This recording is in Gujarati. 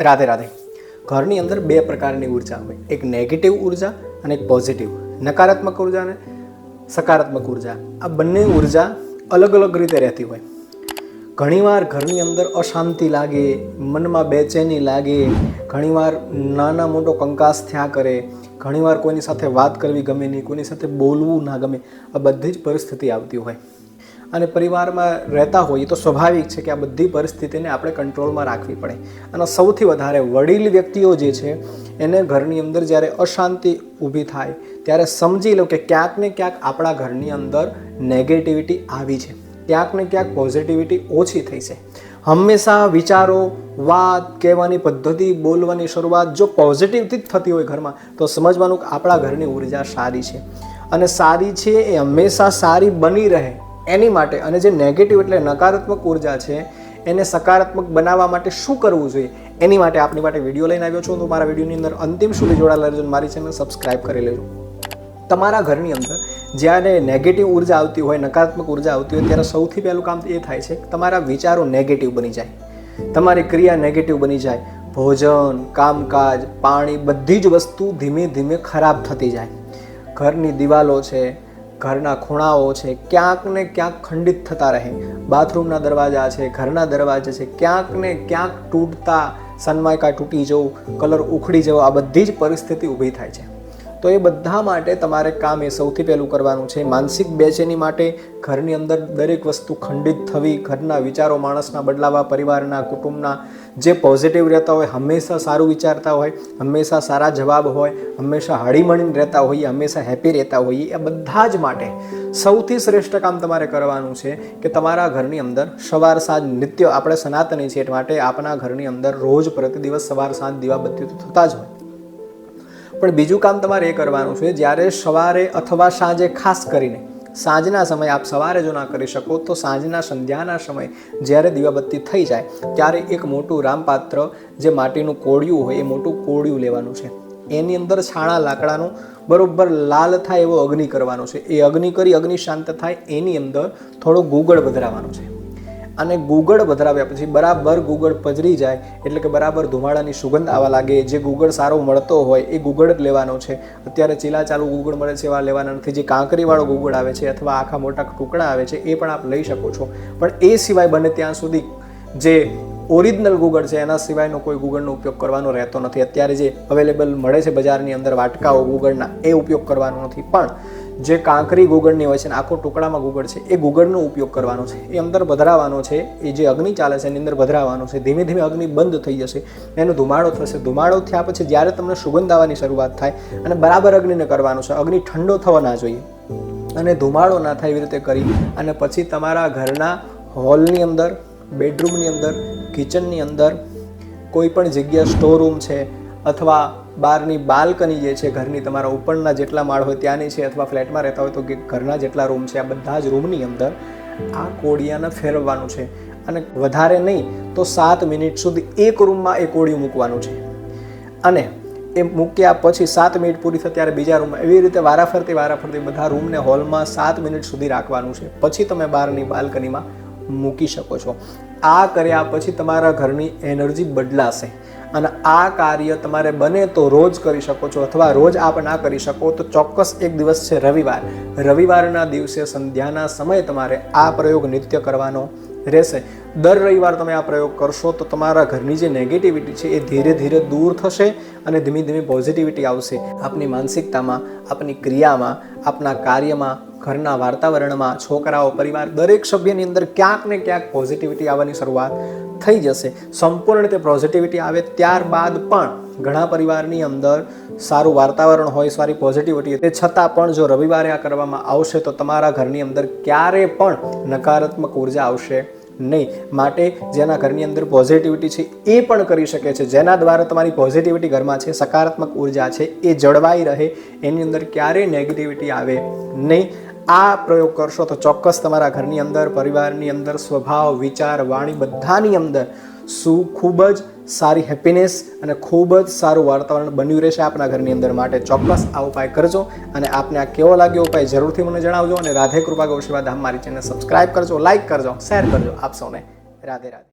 રાધે રાધે. ઘરની અંદર બે પ્રકારની ઉર્જા હોય, એક નેગેટિવ ઉર્જા અને એક પોઝિટિવ. નકારાત્મક ઉર્જા અને સકારાત્મક ઉર્જા, આ બંને ઉર્જા અલગ અલગ રીતે રહેતી હોય. ઘણીવાર ઘરની અંદર અશાંતિ લાગે, મનમાં બેચેની લાગે, ઘણીવાર નાના મોટો કંકાસ થયા કરે, ઘણીવાર કોઈની સાથે વાત કરવી ગમે નહીં, કોઈની સાથે બોલવું ના ગમે, આ બધી જ પરિસ્થિતિ આવતી હોય. અને પરિવારમાં રહેતા હોઈએ તો સ્વાભાવિક છે કે આ બધી પરિસ્થિતિને આપણે કંટ્રોલમાં રાખવી પડે. અને સૌથી વધારે વડીલ વ્યક્તિઓ જે છે એને ઘરની અંદર જ્યારે અશાંતિ ઊભી થાય ત્યારે સમજી લો કે ક્યાંક ને ક્યાંક આપણા ઘરની અંદર નેગેટિવિટી આવી છે, ક્યાંક ને ક્યાંક પોઝિટિવિટી ઓછી થઈ છે. હંમેશા વિચારો, વાત કહેવાની પદ્ધતિ, બોલવાની શરૂઆત જો પોઝિટિવથી જ થતી હોય ઘરમાં તો સમજવાનું કે આપણા ઘરની ઉર્જા સારી છે. અને સારી છે એ હંમેશા સારી બની રહે એની માટે, અને જે નેગેટિવ એટલે નકારાત્મક ઉર્જા છે એને સકારાત્મક બનાવવા માટે શું કરવું જોઈએ એની માટે આપણી માટે વિડીયો લઈને આવ્યો છું. તો મારા વિડીયોની અંદર અંતિમ સુધી જોડાયેલા રહેજો, મારી ચેનલ સબસ્ક્રાઈબ કરી લેજો. તમારા ઘરની અંદર જ્યારે નેગેટિવ ઉર્જા આવતી હોય, નકારાત્મક ઉર્જા આવતી હોય ત્યારે સૌથી પહેલું કામ એ થાય છે કે તમારા વિચારો નેગેટિવ બની જાય, તમારી ક્રિયા નેગેટિવ બની જાય, ભોજન, કામકાજ, પાણી, બધી જ વસ્તુ ધીમે ધીમે ખરાબ થતી જાય. ઘરની દિવાલો છે, ઘરના ખૂણાઓ છે, ક્યાંક ને ક્યાંક ખંડિત થતા રહે. બાથરૂમના દરવાજા છે, ઘરના દરવાજા છે, ક્યાંક ને ક્યાંક તૂટતા, સનમાઇકા તૂટી જવું, કલર ઉખડી જવો, આ બધી જ પરિસ્થિતિ ઊભી થાય છે. તો એ બધા માટે તમારે કામ એ સૌથી પહેલું કરવાનું છે. માનસિક બેચેની માટે ઘરની અંદર દરેક વસ્તુ ખંડિત થવી, ઘરના વિચારો માણસના બદલાવા, પરિવારના, કુટુંબના જે પોઝિટિવ રહેતા હોય, હંમેશા સારું વિચારતા હોય, હંમેશા સારા જવાબ હોય, હંમેશા હળીમળીને રહેતા હોઈએ, હંમેશા હેપી રહેતા હોઈએ, એ બધા જ માટે સૌથી શ્રેષ્ઠ કામ તમારે કરવાનું છે કે તમારા ઘરની અંદર સવાર સાંજ નિત્ય, આપણે સનાતની છીએ એટલે માટે આપણા ઘરની અંદર રોજ પ્રતિદિવસ સવાર સાંજ દીવાબત્તી તો થતા જ હોય. પણ બીજું કામ તમારે એ કરવાનું છે, જ્યારે સવારે અથવા સાંજે, ખાસ કરીને સાંજના સમયે, આપ સવારે જો ના કરી શકો તો સાંજના સંધ્યાના સમયે જ્યારે દીવાબત્તી થઈ જાય ત્યારે એક મોટું રામપાત્ર, જે માટીનું કોળિયું હોય, એ મોટું કોળિયું લેવાનું છે. એની અંદર છાણા લાકડાનું બરોબર લાલ થાય એવો અગ્નિ કરવાનો છે. એ અગ્નિ કરી, અગ્નિ શાંત થાય એની અંદર થોડો ગુગળ પધરાવવાનો છે. અને ગુગળ પધરાવ્યા પછી બરાબર ગુગળ પધરી જાય એટલે કે બરાબર ધુમાડાની સુગંધ આવવા લાગે, જે ગુગળ સારો મળતો હોય એ ગુગળ જ લેવાનો છે. અત્યારે ચીલા ચાલુ ગુગળ મળે છે એવા લેવાના નથી. જે કાંકરીવાળો ગુગળ આવે છે અથવા આખા મોટા ટુકડા આવે છે એ પણ આપ લઈ શકો છો. પણ એ સિવાય બને ત્યાં સુધી જે ઓરિજિનલ ગુગળ છે એના સિવાયનો કોઈ ગુગળનો ઉપયોગ કરવાનો રહેતો નથી. અત્યારે જે અવેલેબલ મળે છે બજારની અંદર વાટકાઓ ગુગળના, એ ઉપયોગ કરવાનો નથી. પણ જે કાંકરી ગુગળની હોય છે ને આખો ટુકડામાં ગુગળ છે, એ ગુગળનો ઉપયોગ કરવાનો છે. એ અંદર પધરાવવાનો છે. એ જે અગ્નિ ચાલે છે એની અંદર પધરાવવાનો છે. ધીમે ધીમે અગ્નિ બંધ થઈ જશે, એનો ધુમાડો થશે. ધુમાડો થયા પછી જ્યારે તમને સુગંધ આવવાની શરૂઆત થાય અને બરાબર અગ્નિને કરવાનો છે. અગ્નિ ઠંડો થવો ના જોઈએ અને ધુમાડો ના થાય એવી રીતે કરી અને પછી તમારા ઘરના હોલની અંદર, બેડરૂમની અંદર, કિચનની અંદર, કોઈ પણ જગ્યા, સ્ટોર રૂમ છે અથવા બહારની બાલ્કની જે છે ઘરની, તમારા ઉપરના જેટલા માળ હોય ત્યાંની છે, અથવા ફ્લેટમાં રહેતા હોય તો ઘરના જેટલા રૂમ છે, આ બધા જ રૂમની અંદર આ કોળિયાને ફેરવવાનું છે. અને વધારે નહીં તો 7 મિનિટ સુધી એક રૂમમાં એ કોળિયું મૂકવાનું છે. અને એ મૂક્યા પછી 7 મિનિટ પૂરી થાય ત્યારે બીજા રૂમમાં, એવી રીતે વારાફરતી બધા રૂમને, હોલમાં 7 મિનિટ સુધી રાખવાનું છે. પછી તમે બહારની બાલ્કનીમાં મૂકી શકો છો. આ કર્યા પછી તમારા ઘરની એનર્જી બદલાશે. અને આ કાર્ય તમારે બને તો રોજ કરી શકો છો, અથવા રોજ આપ ના કરી શકો તો ચોક્કસ એક દિવસ છે રવિવાર. રવિવારના દિવસે સંધ્યાના સમયે તમારે આ પ્રયોગ નિત્ય કરવાનો રહેશે. દર રવિવાર તમે આ પ્રયોગ કરશો તો તમારા ઘરની જે નેગેટિવિટી છે એ ધીરે ધીરે દૂર થશે અને ધીમે ધીમે પોઝિટિવિટી આવશે. આપની માનસિકતામાં, આપની ક્રિયામાં, આપના કાર્યમાં, ઘરના વાતાવરણમાં, છોકરાઓ, પરિવાર, દરેક સભ્યની અંદર ક્યાંક ને ક્યાંક પોઝિટિવિટી આવવાની શરૂઆત થઈ જશે. સંપૂર્ણ રીતે પોઝિટિવિટી આવે ત્યારબાદ પણ ઘણા પરિવારની અંદર સારું વાતાવરણ હોય, સારી પોઝિટિવિટી, તે છતાં પણ જો રવિવારે આ કરવામાં આવશે તો તમારા ઘરની અંદર ક્યારે પણ નકારાત્મક ઉર્જા આવશે નહીં. માટે જેના ઘરની અંદર પોઝિટિવિટી છે એ પણ કરી શકે છે. જેના દ્વારા તમારી પોઝિટિવિટી ઘરમાં છે, સકારાત્મક ઉર્જા છે એ જળવાઈ રહે, એની અંદર ક્યારેય નેગેટિવિટી આવે નહીં. આ પ્રયોગ કરશો તો ચોક્કસ તમારા ઘરની અંદર, પરિવારની અંદર, સ્વભાવ, વિચાર, વાણી બધાની અંદર ખૂબ જ સારી હેપીનેસ અને ખૂબ જ સારું વાતાવરણ બન્યું રહેશે આપના ઘરની અંદર. માટે ચોક્કસ આ ઉપાય કરજો. અને આપને આ કેવો લાગ્યો ઉપાય જરૂરથી મને જણાવજો. અને રાધે કૃપા ગૌ સેવા ધામ મારી ચેનલ સબસ્ક્રાઈબ કરજો, લાઈક કરજો, શેર કરજો. આપ સૌને રાધે રાધે.